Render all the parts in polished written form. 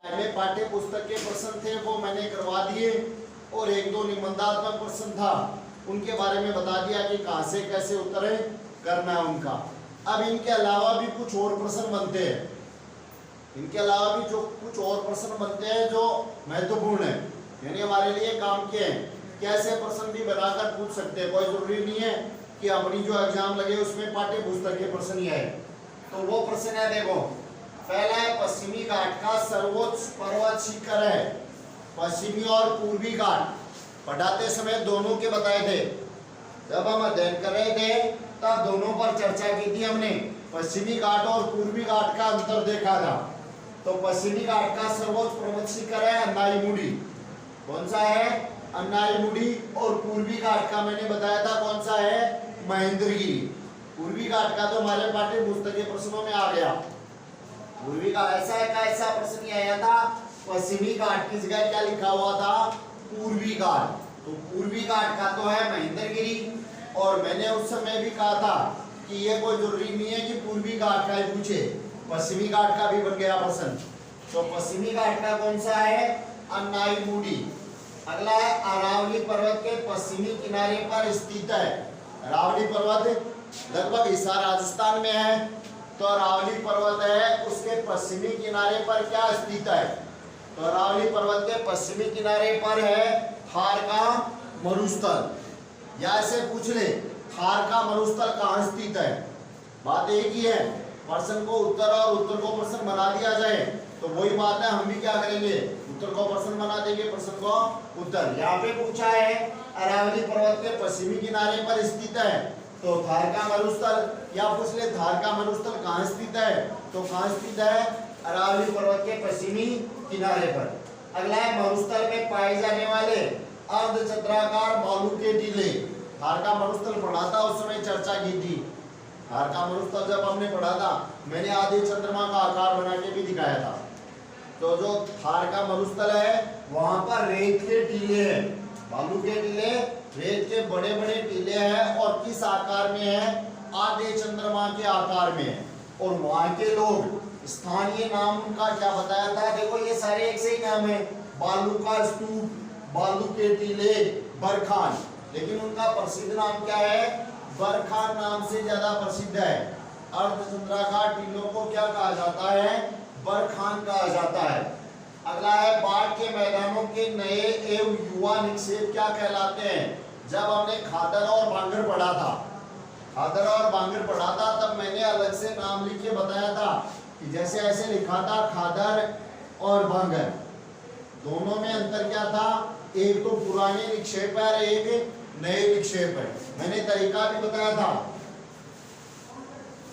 पहले पाठ्य पुस्तक के प्रश्न थे वो मैंने करवा दिए और एक दो निबंधात्मक प्रश्न था उनके बारे में बता दिया कि कहाँ से कैसे उत्तर करना है उनका। अब इनके अलावा भी कुछ और प्रश्न बनते हैं, इनके अलावा भी जो कुछ और प्रश्न बनते हैं जो महत्वपूर्ण है, यानी हमारे लिए काम के हैं। कैसे प्रश्न भी बनाकर पूछ सकते हैं, कोई जरूरी नहीं है कि अपनी जो एग्जाम लगे उसमें पाठ्य पुस्तक के प्रश्न ही आए। तो वो प्रश्न है, देखो पहला है पश्चिमी घाट का सर्वोच्च पर्वत शिखर है। पश्चिमी और पूर्वी घाट पढ़ाते समय दोनों के बताए थे, जब हम अध्ययन कर रहे थे तब दोनों पर चर्चा की थी हमने। पश्चिमी घाट और पूर्वी घाट का अंतर देखा था। तो पश्चिमी घाट का सर्वोच्च पर्वत शिखर है अन्नाईमुडी। कौन सा है? अन्नाईमुडी। और पूर्वी घाट का मैंने बताया था कौन सा है? महेंद्रगिरी। पूर्वी घाट का तो हमारे पाठ्य पुस्तक के प्रश्नों में आ गया। पूर्वी घाट ऐसा है का ऐसा प्रश्न नहीं आया था। पश्चिमी घाट की जगह क्या लिखा हुआ था? पूर्वी घाट। तो पूर्वी घाट का तो है महेंद्रगिरी। और मैंने उस समय भी कहा था कि ये कोई जरूरी नहीं है कि पूर्वी घाट का ही पूछे, पश्चिमी घाट का भी बन गया प्रश्न। तो पश्चिमी घाट का कौन सा है? अन्नाईमुडी। अगला है अरावली पर्वत के पश्चिमी किनारे पर स्थित है। अरावली पर्वत लगभग हिस्सा राजस्थान में है। तो अरावली पर्वत है उसके पश्चिमी किनारे पर क्या स्थित है? तो अरावली पर्वत के पश्चिमी किनारे पर है थार का मरुस्थल। या ऐसे पूछ ले, थार का मरुस्थल कहाँ स्थित है? बात एक ही है, प्रश्न को उत्तर और उत्तर को प्रश्न बना दिया जाए तो वही बात है। हम भी क्या करेंगे? उत्तर को प्रश्न बना देंगे, प्रश्न को उत्तर। यहाँ पे पूछा है अरावली पर्वत के पश्चिमी किनारे पर स्थित है, तो थार का मरुस्थल। या पूछ ले थार का मरुस्थल कहाँ स्थित है? तो कहाँ स्थित है? अरावली पर्वत के पश्चिमी किनारे पर। अगला है मरुस्थल में पाए जाने वाले अर्धचंद्राकार बालू के टीले। थार का मरुस्थल पढ़ा था, उस समय चर्चा की थी। थार का मरुस्थल जब हमने पढ़ा था मैंने आधे चंद्रमा का आकार बना के भी दिखाया था। तो जो थार का मरुस्थल है वहां पर रेत के टीले हैं, बालू के टीले, रेत के बड़े बड़े टीले हैं। और किस आकार में है? आधे चंद्रमा के आकार में है। और वहां के लोग, स्थानीय नाम उनका क्या बताया था? देखो ये सारे एक से ही नाम है, बालू का स्तूप, बालू के टीले, बरखान। लेकिन उनका प्रसिद्ध नाम क्या है? बरखान नाम से ज्यादा प्रसिद्ध है। अर्धचंद्राकार टीलों को क्या कहा जाता है? बरखान कहा जाता है। अगला है बाढ़ के मैदानों के नए एवं युवा निक्षेप क्या कहलाते हैं? जब हमने खादर और भांगर पढ़ा था, खादर और भांगर पढ़ा था तब मैंने अलग से नाम लिख के बताया था कि जैसे ऐसे लिखा था खादर और भांगर, दोनों में अंतर क्या था? एक तो पुराने निक्षेप है और एक नए निक्षेप है। मैंने तरीका भी बताया था,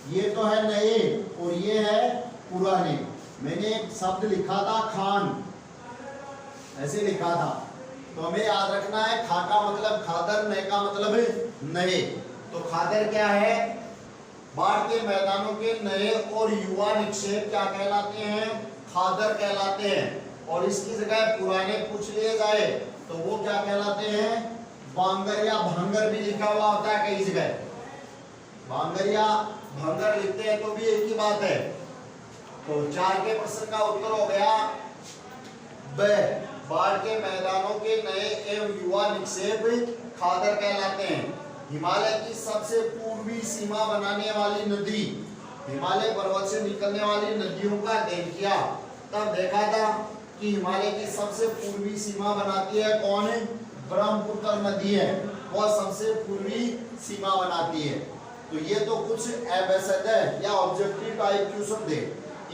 ये तो है नए और ये है पुराने। मैंने एक शब्द लिखा था खान, ऐसे लिखा था। तो हमें याद रखना है खा का मतलब खादर, नए का मतलब नए। तो खादर क्या है? बाढ़ के मैदानों के नए और युवा निक्षेप क्या कहलाते हैं? खादर कहलाते हैं। और इसकी जगह पुराने पूछ लिए जाए तो वो क्या कहलाते हैं? बांगर या भांगर भी लिखा हुआ होता है कई जगह, बांगर या भांगर लिखते हैं तो भी एक ही बात है। तो 4 के प्रश्न का उत्तर हो गया ब। बाढ़ के मैदानों के नए एवं युवा निक्षेप खादर कहलाते हैं। हिमालय की सबसे पूर्वी सीमा बनाने वाली नदी, हिमालय पर्वत से निकलने वाली नदियों का अध्ययन किया तब देखा था कि हिमालय की सबसे पूर्वी सीमा बनाती है कौन? ब्रह्मपुत्र नदी है, वह सबसे पूर्वी सीमा बनाती है। तो ये तो कुछ एबैसिड है या ऑब्जेक्टिव टाइप क्वेश्चन थे।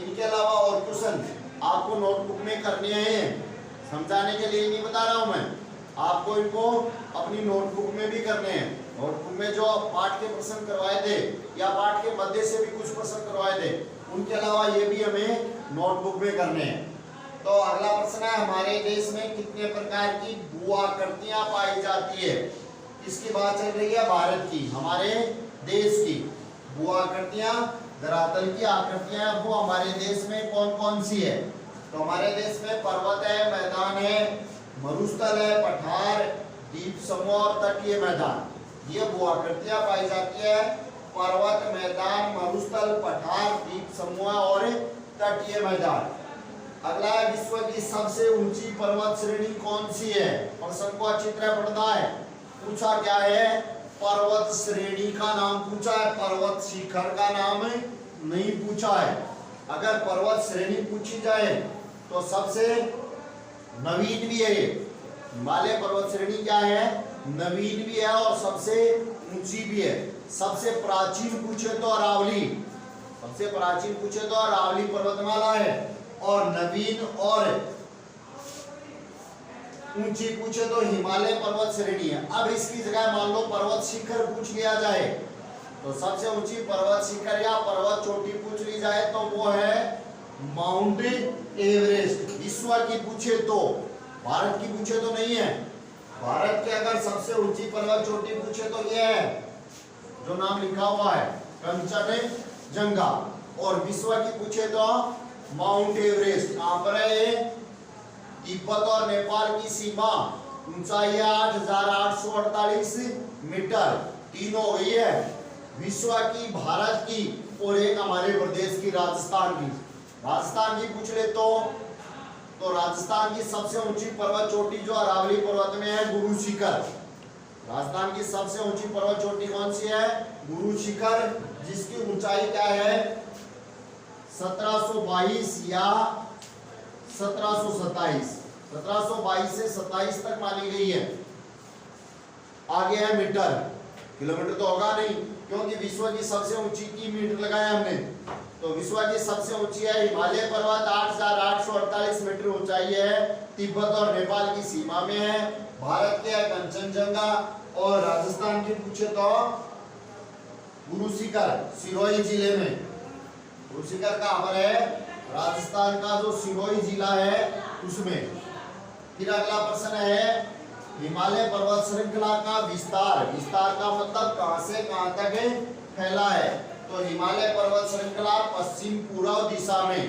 इनके अलावा और क्वेश्चन आपको नोटबुक में करने हैं, समझाने के लिए नहीं बता रहा हूं मैं, आपको इनको अपनी नोटबुक में भी करने हैं। नोटबुक में जो पाठ के प्रश्न करवाए थे या पाठ के मध्य से भी कुछ प्रश्न करवाए थे, उनके अलावा ये भी हमें नोटबुक में करने हैं। तो अगला प्रश्न है हमारे देश में कितने प्रकार की भू-आकृतियां पाई जाती है? किसकी बात चल रही है? भारत की, हमारे देश की भू-आकृतियां, धरातल की आकृतियां वो हमारे देश में कौन कौन सी है? तो हमारे देश में पर्वत है, मैदान है, मरुस्थल है, पठार, द्वीप समूह और तटीय मैदान, ये भू-आकृतियां पाई जाती है। पर्वत, मैदान, मरुस्थल, पठार, द्वीप समूह और तटीय मैदान। अगला है विश्व की सबसे ऊंची पर्वत श्रेणी कौन सी है? प्रश्न को अच्छी तरह पढ़ना है। पूछा क्या है? पर्वत श्रेणी का नाम पूछा है, पर्वत शिखर का नाम नहीं पूछा है। अगर पर्वत श्रेणी पूछी जाए तो सबसे नवीन भी है। हिमालय पर्वत श्रेणी क्या है? नवीन भी है और सबसे ऊंची भी है। सबसे प्राचीन पूछे तो अरावली, सबसे प्राचीन पूछे तो अरावली पर्वतमाला है, और नवीन और ऊंची पूछे तो हिमालय पर्वत श्रेणी है। अब इसकी जगह मान लो पर्वत शिखर पूछ लिया जाए तो सबसे ऊंची पर्वत शिखर या पर्वत चोटी पूछ ली जाए तो वो है माउंट एवरेस्ट। विश्व की पूछे तो, भारत की पूछे तो नहीं है। भारत के अगर सबसे ऊंची पर्वत चोटी पूछे तो ये है जो नाम लिखा हुआ है कंचनजंगा, और विश्व की पूछे तो माउंट एवरेस्ट। कहां पर है? तिब्बत और नेपाल की सीमा, ऊंचाई 8,848 मीटर, तीन हो गई है विश्व की, भारत की और एक हमारे प्रदेश की राजस्थान की। राजस्थान की पूछ ले तो राजस्थान की सबसे ऊंची पर्वत चोटी जो अरावली पर्वत में है गुरु शिखर। राजस्थान की सबसे ऊंची पर्वत चोटी कौन सी है? गुरु शिखर, जिसकी ऊंचाई क्या है? 1722 या 1727, 1722 से 27 तक मानी गई है। आगे है मीटर, किलोमीटर तो होगा नहीं क्योंकि विश्व की सबसे ऊंची की मीटर लगाया हमने। तो विश्व की सबसे ऊंची है हिमालय पर्वत, 8,848 मीटर ऊंचाई है, तिब्बत और नेपाल की सीमा में है। भारत के है कंचनजंगा, और राजस्थान की पूछे तो गुरु शिखर, सिरोही जिले में। गुरु शिखर कहां पर है? राजस्थान का जो सिरोही जिला है उसमें। फिर अगला प्रश्न है हिमालय पर्वत श्रृंखला का विस्तार। विस्तार का मतलब कहां से कहां तक फैला है? तो हिमालय पर्वत श्रृंखला पश्चिम पूर्व दिशा में,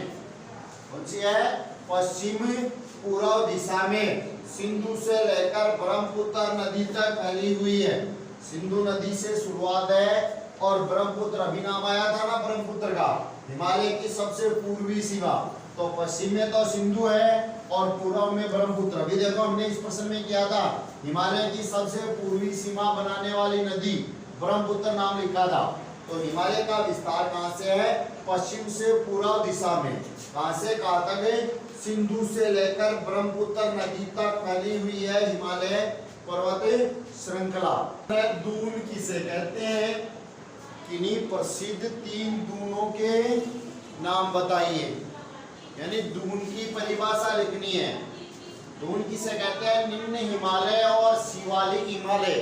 कौन सी है? पश्चिम पूर्व दिशा में सिंधु से लेकर ब्रह्मपुत्र नदी तक फैली हुई है। सिंधु नदी से शुरुआत है और ब्रह्मपुत्र, अभी नाम आया था ना ब्रह्मपुत्र का, हिमालय की सबसे पूर्वी सीमा। तो पश्चिम में तो सिंधु है और पूर्व में ब्रह्मपुत्र। अभी देखो हमने इस प्रश्न में किया था हिमालय की सबसे पूर्वी सीमा बनाने वाली नदी ब्रह्मपुत्र नाम लिखा था। तो हिमालय का विस्तार कहां से है? पश्चिम से पूर्व दिशा में। कहां से कहां तक है? सिंधु से लेकर ब्रह्मपुत्र नदी तक फैली हुई है हिमालय पर्वत श्रृंखला। दून किसे कहते हैं? किन्हीं प्रसिद्ध 3 दूनों के नाम बताइए। यानी दून की परिभाषा लिखनी है। दून किसे कहते हैं? निम्न हिमालय और शिवालिक हिमालय।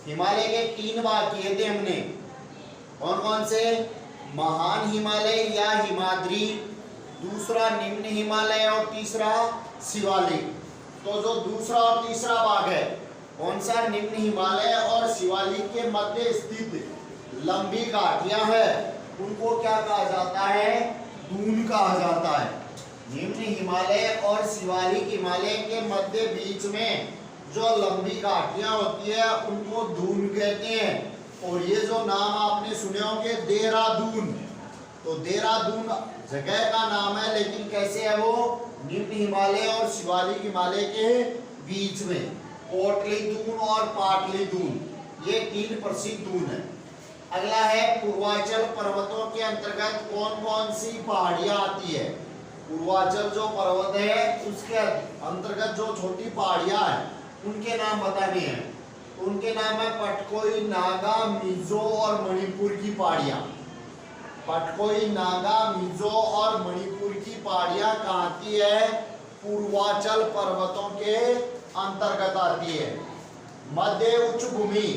हिमालय के 3 भाग किए थे हमने, कौन कौन से? महान हिमालय या हिमाद्री, दूसरा निम्न हिमालय और तीसरा शिवालिक। तो जो दूसरा और तीसरा भाग है कौन सा? निम्न हिमालय और शिवालिक के मध्य स्थित लंबी घाटियां है, उनको क्या कहा जाता है? दून कहा जाता है। निम्न हिमालय और शिवालिक हिमालय के मध्य बीच में जो लंबी घाटियां होती है उनको दून कहते हैं। और ये जो नाम आपने सुने होंगे देहरादून, तो देहरादून जगह का नाम है, लेकिन कैसे है वो? निम्न हिमालय और शिवालिक हिमालय के बीच में। कोटली दून और पाटली दून, ये 3 प्रसिद्ध दून है। अगला है पूर्वांचल पर्वतों के अंतर्गत कौन कौन सी पहाड़ियां आती है? पूर्वांचल जो पर्वत है उसके अंतर्गत जो छोटी पहाड़ियां हैं उनके नाम बताने हैं। उनके नाम है पटकोई, नागा, मिजो और मणिपुर की पहाड़ियां। पटकोई, नागा, मिजो और मणिपुर की पहाड़ियां कहाँ आती है? पूर्वांचल पर्वतों के अंतर्गत आती है। मध्य उच्च भूमि,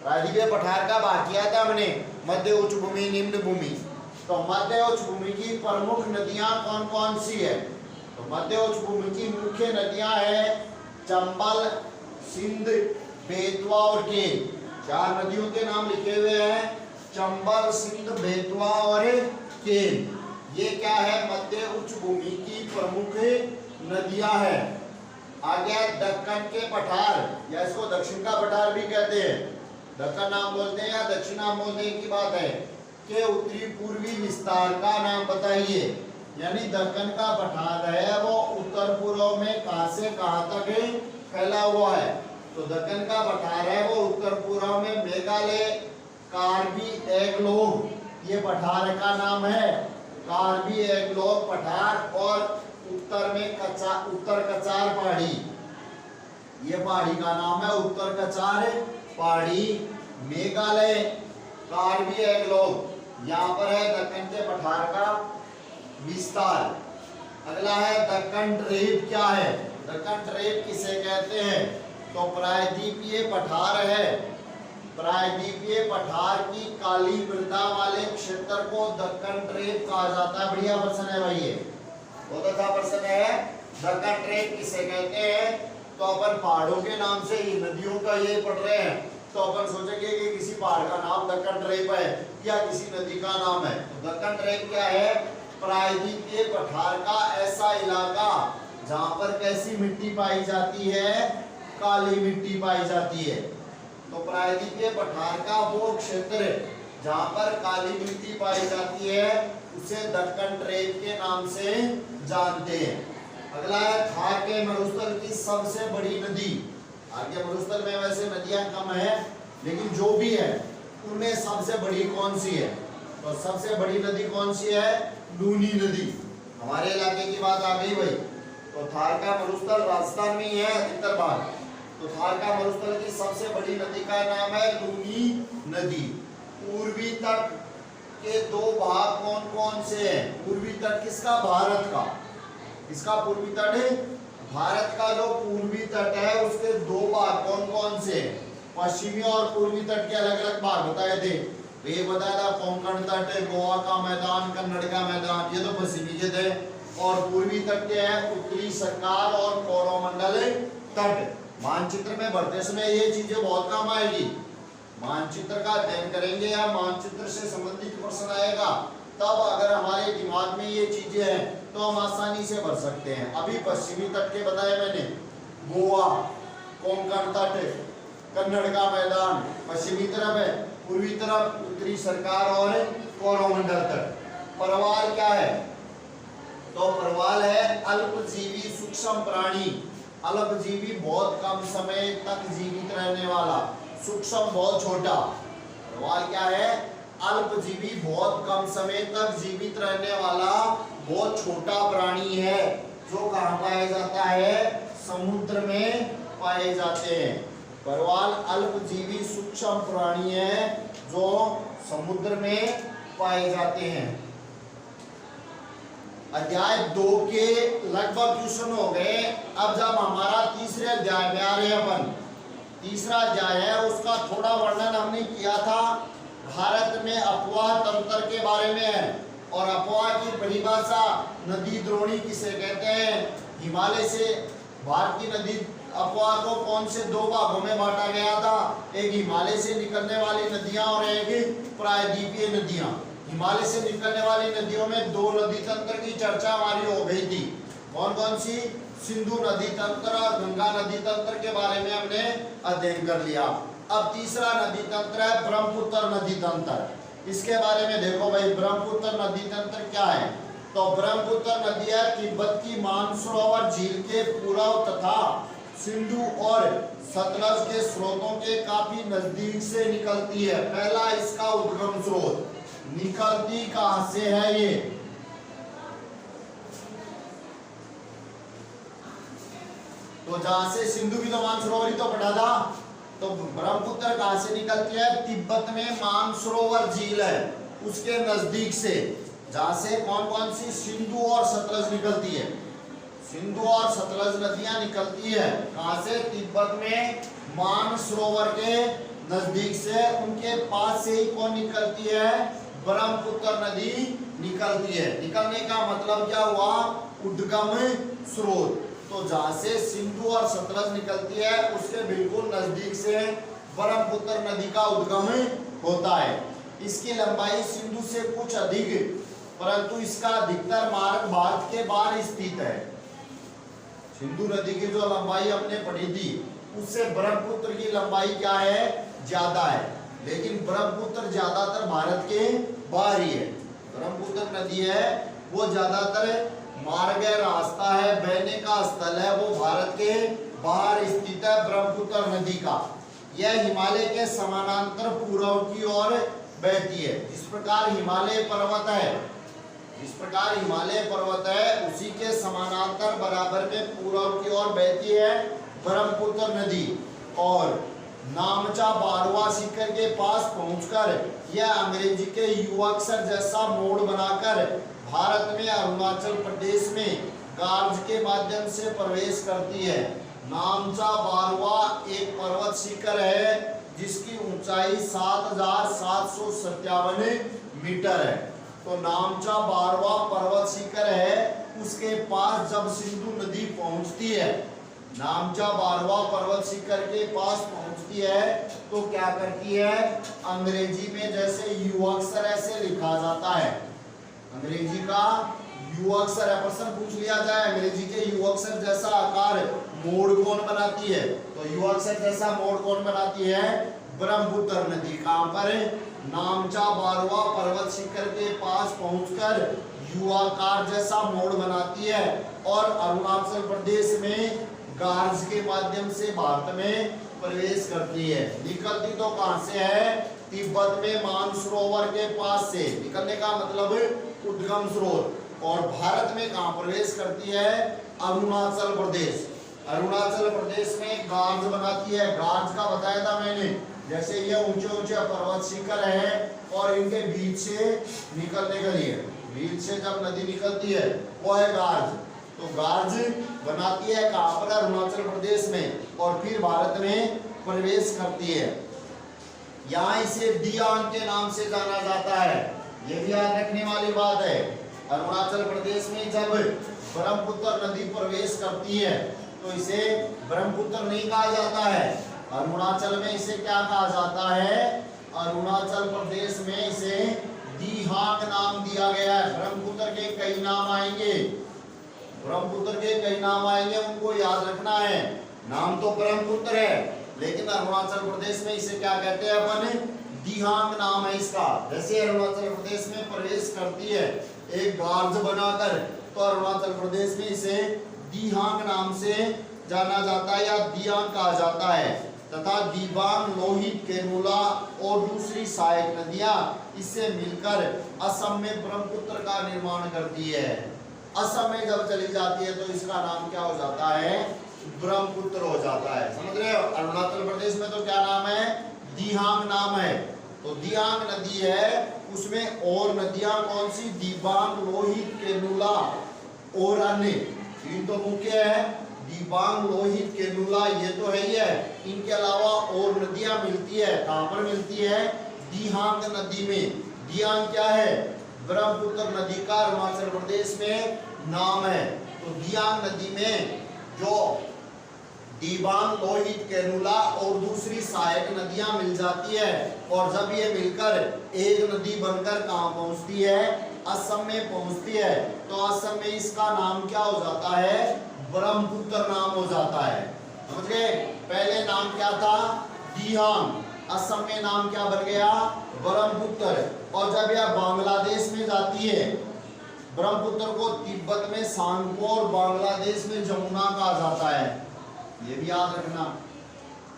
राजकीय पठार का भाग किया था हमने, मध्य उच्च भूमि, निम्न भूमि। तो मध्य उच्च भूमि की प्रमुख नदियां कौन कौन सी है? तो मध्य उच्च भूमि की मुख्य नदियां है चंबल, सिंध, बेतवा और केन। 4 नदियों के नाम लिखे हुए हैं, चंबल, सिंध, बेतवा और केन। ये क्या है? मध्य उच्च भूमि की प्रमुख नदियां हैं। आगे दक्कन के पठार, या इसको दक्षिण का पठार भी कहते हैं। दक्कन नाम बोलते हैं या दक्षिण नाम बोलते हैं की बात है। के उत्तरी पूर्वी विस्तार का नाम बताइए। यानी दक्कन का पठार है वो उत्तर पूर्व में कहां से कहां तक फैला हुआ है। तो दक्कन का पठार है वो उत्तर पूर्व में मेघालय, कार्बी एंगलोंग ये पठार का नाम है, कार्बी एंगलोंग पठार, और उत्तर में उत्तर कचार पहाड़ी, ये पहाड़ी का नाम है उत्तर कचार पहाड़ी। मेघालय, कार्बी एंगलोंग यहाँ पर है दक्कन के पठार का विस्तार। अगला है दक्कन ट्रेप। क्या है दक्कन ट्रेप, किसे कहते हैं? तो प्रायद्वीपीय पठार है, प्रायद्वीपीय पठार की काली मृदा वाले क्षेत्र को दक्कन ट्रेप कहा जाता है। बढ़िया प्रश्न है भाई, ये बहुत अच्छा प्रश्न है। दक्कन ट्रेप किसे कहते हैं? तो अपन पहाड़ों के नाम से ही नदियों का ये पढ़ रहे हैं, तो अपन सोचेंगे कि किसी पहाड़ का नाम दक्कन ट्रेप है या किसी नदी का नाम है। तो दक्कन ट्रेप क्या है? प्रायद्वीपीय पठार का ऐसा इलाका जहां पर कैसी मिट्टी पाई जाती है? काली मिट्टी पाई जाती है। तो प्रायद्वीपीय पठार का वो क्षेत्र जहां पर काली मिट्टी पाई जाती है उसे दक्कन ट्रेप के नाम से जानते हैं। अगला है थार के मरुस्थल की सबसे बड़ी नदी। आगे मरुस्थल में वैसे नदियां कम है, लेकिन जो भी है उनमें सबसे बड़ी कौन सी है? तो सबसे बड़ी नदी कौन सी है? लूनी नदी। हमारे इलाके की बात आ गई भाई। तो थार का मरुस्थल राजस्थान में ही है अधिकतर भाग। तो थार का मरुस्थल की सबसे बड़ी नदी का नाम है लूनी नदी। पूर्वी तट के दो भाग कौन कौन से हैं? पूर्वी तट किसका? भारत का। इसका पूर्वी तट है भारत का। जो पूर्वी तट है उसके दो भाग कौन कौन से? पश्चिमी और पूर्वी तट के अलग अलग भाग बताए थे। तो ये बताया था कोंकण तट, गोवा का मैदान, कन्नड़ का मैदान, ये तो पश्चिमी के थे। और पूर्वी तट के हैं उत्तरी सरकार और कोरोमंडल तट। मानचित्र में भरते समय ये चीजें बहुत काम आएगी। मानचित्र का अध्ययन करेंगे या मानचित्र से संबंधित प्रश्न आएगा, तब अगर हमारे दिमाग में ये चीजें हैं तो हम आसानी से भर सकते हैं। अभी पश्चिमी तट के बताए मैंने, गोवा, कोंकण तट, कन्नड़ का मैदान पश्चिमी तरफ है, पूर्वी तरफ उत्तरी सरकार और कोरोमंडल तट। परवाल क्या है? तो परवाल है अल्पजीवी सूक्ष्म प्राणी। अल्पजीवी बहुत कम समय तक जीवित रहने वाला, सूक्ष्म बहुत छोटा। परवाल क्या है? अल्पजीवी बहुत कम समय तक जीवित रहने वाला बहुत छोटा प्राणी है, जो कहाँ पाया जाता है? समुद्र में पाए जाते हैं। परवाल अल्पजीवी सूक्ष्म प्राणी है जो समुद्र में पाए जाते हैं। अध्याय 2 के लगभग क्वेश्चन हो गए। अब जब हमारा तीसरे अध्याय में आ रहे हैं अपन, तीसरा अध्याय है उसका थोड़ा वर्णन हमने किया था। भारत में अपवाह तंत्र के बारे में है, और अपवाह की परिभाषा नदी द्रोणी किसे कहते हैं? हिमालय से भारत की नदी अपवाह को कौन से दो भागों में बांटा गया था? एक हिमालय से निकलने वाली नदियां और एक प्रायद्वीपीय नदियां। हिमालय से निकलने वाली नदियों में दो नदी तंत्र की चर्चा हमारी हो गई थी। कौन कौन सी? सिंधु नदी तंत्र और गंगा नदी तंत्र के बारे में हमने अध्ययन कर लिया। अब तीसरा नदी तंत्र है ब्रह्मपुत्र नदी तंत्र। इसके बारे में देखो भाई, ब्रह्मपुत्र नदी तंत्र क्या है? तो ब्रह्मपुत्र नदी है तिब्बत की मानसरोवर झील के पूर्व तथा सिंधु और सतलज के स्रोतों के काफी नजदीक से निकलती है। पहला इसका उद्गम स्रोत, निकलती कहां से है ये? तो जहां से सिंधु की तो मानसरोवर ही तो पढ़ा था। तो ब्रह्मपुत्र कहां से निकलती है? तिब्बत में मानसरोवर झील है उसके नजदीक से, जहां से कौन कौन सी? सिंधु और सतलज निकलती है। सिंधु और सतलज नदियां निकलती है कहां से? तिब्बत में मानसरोवर के नजदीक से। उनके पास से ही कौन निकलती है? ब्रह्मपुत्र नदी निकलती है। निकलने का मतलब क्या हुआ? उद्गम स्रोत। तो जहां से सिंधु और सतलज निकलती है उसके बिल्कुल नजदीक से ब्रह्मपुत्र नदी का उद्गम होता है। इसकी लंबाई सिंधु से कुछ अधिक, परंतु इसका अधिकतर मार्ग भारत के बाहर स्थित है। सिंधु नदी की जो लंबाई हमने पढ़ी थी उससे ब्रह्मपुत्र की लंबाई क्या है? ज्यादा है, लेकिन ब्रह्मपुत्र ज्यादातर भारत के बाहर ही है। ब्रह्मपुत्र नदी है वो ज्यादातर मार्ग है, रास्ता है, बहने का स्थल है, वो भारत के बाहर स्थित है ब्रह्मपुत्र नदी का। यह हिमालय के समानांतर पूर्व की ओर बहती है। जिस प्रकार हिमालय पर्वत है उसी के समानांतर बराबर में पूर्व की ओर बहती है ब्रह्मपुत्र नदी। और नामचा बारवा शिखर के पास पहुंचकर यह अंग्रेजी के युवाक्षर जैसा मोड़ बनाकर भारत में अरुणाचल प्रदेश में गार्ज के माध्यम से प्रवेश करती है। नामचा बारवा एक पर्वत शिखर है जिसकी ऊंचाई 7,757 मीटर है। तो नामचा बारवा पर्वत शिखर है, उसके पास जब सिंधु नदी पहुंचती है, नामचा बारवा पर्वत शिखर के पास पहुंचती है तो क्या करती है, अंग्रेजी में जैसे युवाक्षर ऐसे लिखा जाता है, अंग्रेजी का युवाक्षर है, प्रश्न पूछ लिया जाए अंग्रेजी के युवाक्षर जैसा आकार मोड़ कौन बनाती है, तो युवाक्षर जैसा मोड़ कौन बनाती है, ब्रह्मपुत्र नदी। कहां पर, नामचा बारवा पर्वत शिखर के पास पहुंचकर युवाकार जैसा मोड़ बनाती है और अरुणाचल प्रदेश में गार्ज के माध्यम से भारत में प्रवेश करती है। निकलती तो कहां से है, तिब्बत में मानसरोवर के पास से, निकलने का मतलब उद्गम स्रोत। और भारत में कहां प्रवेश करती है, अरुणाचल प्रदेश। अरुणाचल प्रदेश में गार्ज बनाती है। गार्ज का बताया था मैंने, जैसे ये ऊंचे ऊंचे पर्वत शिखर है और इनके बीच से निकलने के लिए, बीच से जब नदी निकलती है वो है गार्ज। तो गार्ज बनाती है कहां पर, अरुणाचल प्रदेश में, और फिर भारत में प्रवेश करती है। यहाँ इसे दियांग के नाम से जाना जाता है, ये भी याद रखने वाली बात है। अरुणाचल प्रदेश में जब ब्रह्मपुत्र नदी प्रवेश करती है तो इसे ब्रह्मपुत्र नहीं कहा जाता है, अरुणाचल में इसे क्या कहा जाता है, अरुणाचल प्रदेश में इसे दिहांग नाम दिया गया है। ब्रह्मपुत्र के कई नाम आएंगे, ब्रह्मपुत्र के कई नाम आएंगे, उनको याद रखना है। नाम तो ब्रह्मपुत्र है लेकिन अरुणाचल प्रदेश में इसे क्या कहते हैं अपन, दिहांग नाम है इसका। जैसे अरुणाचल प्रदेश में प्रवेश करती है एक गार्ज बनाकर, तो अरुणाचल प्रदेश में इसे दिहांग नाम से जाना जाता है या दियांग कहा जाता है। तथा दिबांग, लोहित, केनूला और दूसरी सहायक नदियां इससे मिलकर असम में ब्रह्मपुत्र का निर्माण करती है। असम में जब चली जाती है तो इसका नाम क्या हो जाता है, ब्रह्मपुत्र हो जाता है। समझ रहे हो, अरुणाचल प्रदेश में तो क्या नाम है, दिहांग नाम है। तो दियांग नदी है, उसमें और नदियां कौन सी, दिबांग, लोहित, केनूला और अन्य, तीन तो मुख्य है, दिबांग, लोहित, केनूला, ये तो है ही है। इनके अलावा और नदियां मिलती है, कहां पर मिलती है, दिहांग नदी में। दियांग क्या है, ब्रह्मपुत्र नदी का अरुणाचल प्रदेश में नाम है। तो दियांग नदी में जो दिबांग, लोहित, केनूला और दूसरी सहायक नदियां मिल जाती है, और जब ये मिलकर एक नदी बनकर कहां पहुंचती है, असम में पहुंचती है, तो असम में इसका नाम क्या हो जाता है, ब्रह्मपुत्र नाम हो जाता है। समझ गए, पहले नाम क्या था, दिहांग, असम में नाम क्या बन गया, ब्रह्मपुत्र। और जब यह बांग्लादेश में जाती है, ब्रह्मपुत्र को तिब्बत में सांगपो और बांग्लादेश में जमुना कहा जाता है, ये भी याद रखना।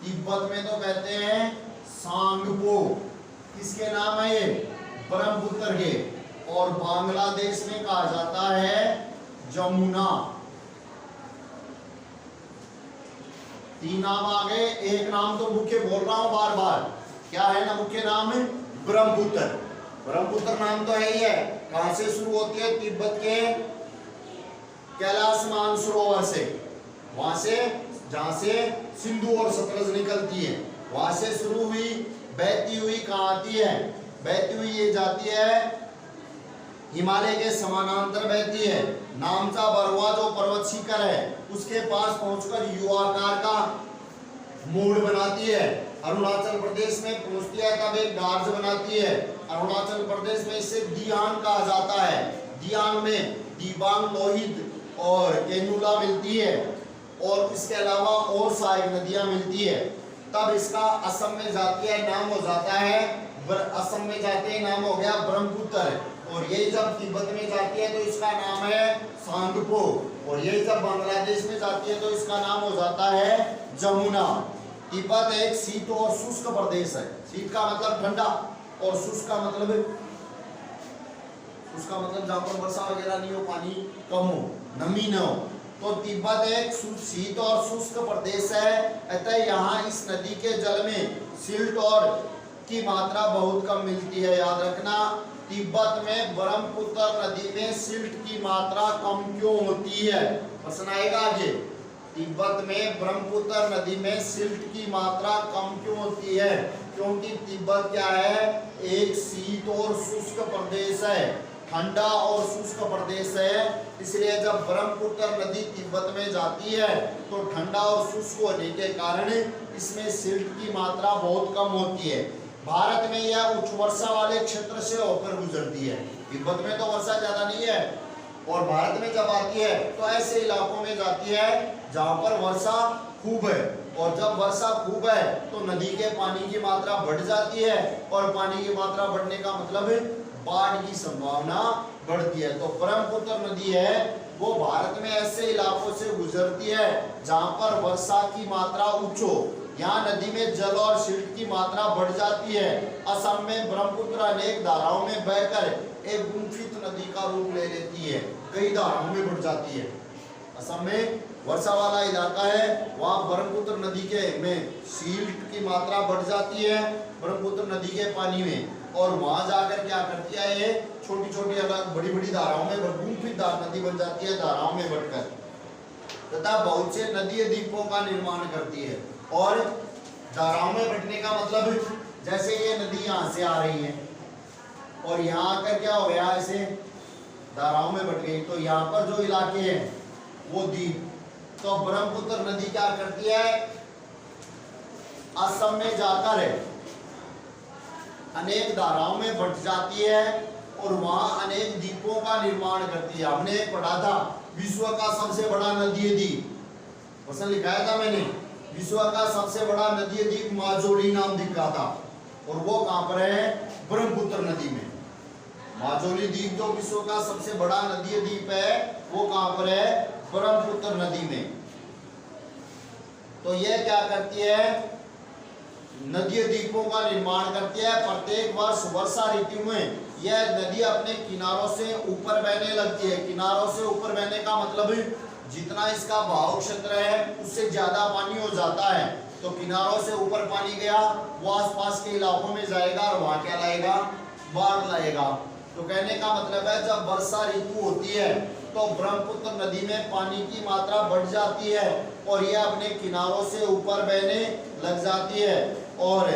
तिब्बत में तो कहते हैं सांगपो, किसके नाम है ये, ब्रह्मपुत्र के, और बांग्लादेश में कहा जाता है जमुना। तीन नाम आ गए, एक नाम तो मुख्य बोल रहा हूं बार बार, क्या है ना मुख्य नाम, ब्रह्मपुत्र। ब्रह्मपुत्र नाम तो है ही है। कहां से शुरू होती है, तिब्बत के कैलाश मानसरोवर से, वहां से जहां से सिंधु और सतलज निकलती है, वहां से शुरू हुई, बहती हुई कहां आती है, बहती हुई ये जाती है हिमालय के समानांतर बहती है। नामचा बरवा जो पर्वत शिखर है उसके पास पहुंचकर युवाकार का मोड़ बनाती है, अरुणाचल प्रदेश में पहुंचती है, तब एक गार्ज बनाती है। अरुणाचल प्रदेश में इसे दियांग कहा जाता है। दियांग में दिबांग, लोहित और केनूला मिलती है, और इसके अलावा और सहायक नदियां मिलती है। तब इसका असम में जाती है नाम हो जाता है, असम में जाते ही नाम हो गया ब्रह्मपुत्र। और ये जब तिब्बत में जाती है तो इसका नाम है सांगपो, और ये जब बांग्लादेश में जाती है तो इसका नाम हो जाता है जमुना। तिब्बत एक शीत और शुष्क प्रदेश है। शीत का मतलब ठंडा और शुष्क का मतलब उसका मतलब जहाँ पर वर्षा वगैरह नहीं हो, पानी कम हो, नमी न हो। तो तिब्बत एक शीत और शुष्क प्रदेश है, अतः यहाँ इस नदी के जल में सिल्ट और की मात्रा बहुत कम मिलती है। याद रखना, तिब्बत में ब्रह्मपुत्र नदी में सिल्ट की मात्रा कम क्यों होती है, प्रश्न आएगा आगे। तिब्बत में ब्रह्मपुत्र नदी में सिल्ट की मात्रा कम क्यों होती है? क्योंकि तिब्बत क्या है, एक शीत और शुष्क प्रदेश है, ठंडा और शुष्क प्रदेश है। इसलिए जब ब्रह्मपुत्र नदी तिब्बत में जाती है तो ठंडा और शुष्क होने के कारण इसमें सिल्ट की मात्रा बहुत कम होती है। भारत में यह उच्च वर्षा वाले क्षेत्र से होकर गुजरती है। तिब्बत में तो वर्षा ज्यादा नहीं है, और भारत में जब आती है तो ऐसे इलाकों में जाती है जहाँ पर वर्षा खूब है, और जब वर्षा खूब है तो नदी के पानी की मात्रा बढ़ जाती है, और पानी की मात्रा बढ़ने का मतलब बाढ़ की संभावना बढ़ती है। तो ब्रह्मपुत्र नदी है वो भारत में ऐसे इलाकों से गुजरती है जहाँ पर वर्षा की मात्रा उच्च हो, यहाँ नदी में जल और सिल्ट की मात्रा बढ़ जाती है। असम में ब्रह्मपुत्र अनेक धाराओं में बहकर एक गुंफित नदी का रूप ले लेती है, कई धाराओं में बढ़ जाती है। असम में वर्षा वाला इलाका है, वहाँ ब्रह्मपुत्र नदी के में सिल्ट की मात्रा बढ़ जाती है ब्रह्मपुत्र नदी के पानी में, और वहां जाकर क्या करती है, ये छोटी छोटी अलग बड़ी बड़ी धाराओं में गुंफित नदी बन जाती है, धाराओं में बढ़कर, तथा बहुत से नदी द्वीपों का निर्माण करती है। और धाराओं में बटने का मतलब जैसे ये नदी यहाँ से आ रही है और यहाँ आकर क्या हो गया, ऐसे धाराओं में बट गई, तो यहाँ पर जो इलाके हैं वो द्वीप। तो ब्रह्मपुत्र नदी क्या करती है, असम में जाकर अनेक धाराओं में बट जाती है और वहां अनेक द्वीपों का निर्माण करती है। हमने पढ़ा था विश्व का सबसे बड़ा नदीय द्वीप, प्रश्न लिखाया था मैंने, विश्व का सबसे बड़ा नदीय द्वीप माजोली नाम दिख रहा था, और वो कहां पर है, ब्रह्मपुत्र नदी में। माजोली द्वीप जो विश्व का सबसे बड़ा नदीय द्वीप है वो कहां पर है, ब्रह्मपुत्र नदी में। तो यह क्या करती है, नदी द्वीपों का निर्माण करती है। प्रत्येक वर्ष वर्षा ऋतु में यह नदी अपने किनारों से ऊपर बहने लगती है। किनारों से ऊपर बहने का मतलब जितना इसका बहाव क्षेत्र है उससे ज्यादा पानी हो जाता है, तो किनारों से ऊपर पानी गया वो आसपास के इलाकों में जाएगा और वहां क्या लाएगा, बाढ़ लाएगा। तो कहने का मतलब है जब वर्षा ऋतु होती है तो ब्रह्मपुत्र नदी में पानी की मात्रा बढ़ जाती है और यह अपने किनारों से ऊपर बहने लग जाती है, और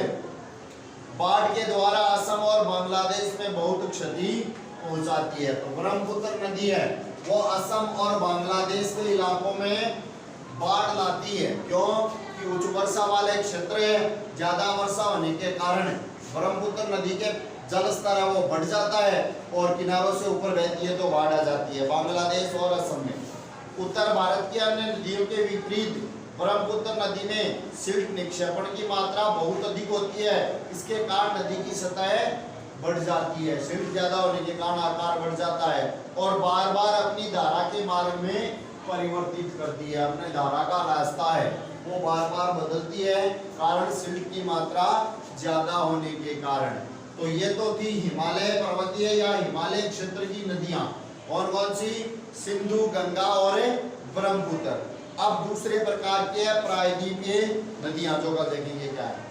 बाढ़ के द्वारा असम और बांग्लादेश में बहुत क्षति पहुंचाती है। तो ब्रह्मपुत्र नदी है वो असम और बांग्लादेश के इलाकों में बाढ़ लाती है। क्यों कि उच्च वर्षा वाले क्षेत्र है, ज्यादा वर्षा होने के कारण ब्रह्मपुत्र नदी के जल स्तर है वो बढ़ जाता है और किनारों से ऊपर बहती है तो बाढ़ आ जाती है बांग्लादेश और असम में। उत्तर भारत की अन्य नदियों के विपरीत ब्रह्मपुत्र नदी में सिल्ट निक्षेपण की मात्रा बहुत अधिक होती है, इसके कारण नदी की सतह बढ़ जाती है, सिल्ट ज्यादा होने के कारण आकार बढ़ जाता है और बार बार अपनी धारा के मार्ग में परिवर्तित करती है। अपने धारा का रास्ता है वो बार बार बदलती है, कारण सिल्ट की मात्रा ज्यादा होने के कारण। तो ये तो थी हिमालय पर्वतीय या हिमालय क्षेत्र की नदियां, कौन कौन सी, सिंधु, गंगा और ब्रह्मपुत्र। अब दूसरे प्रकार के प्रायद्वीपीय नदियां जो का देखेंगे क्या है।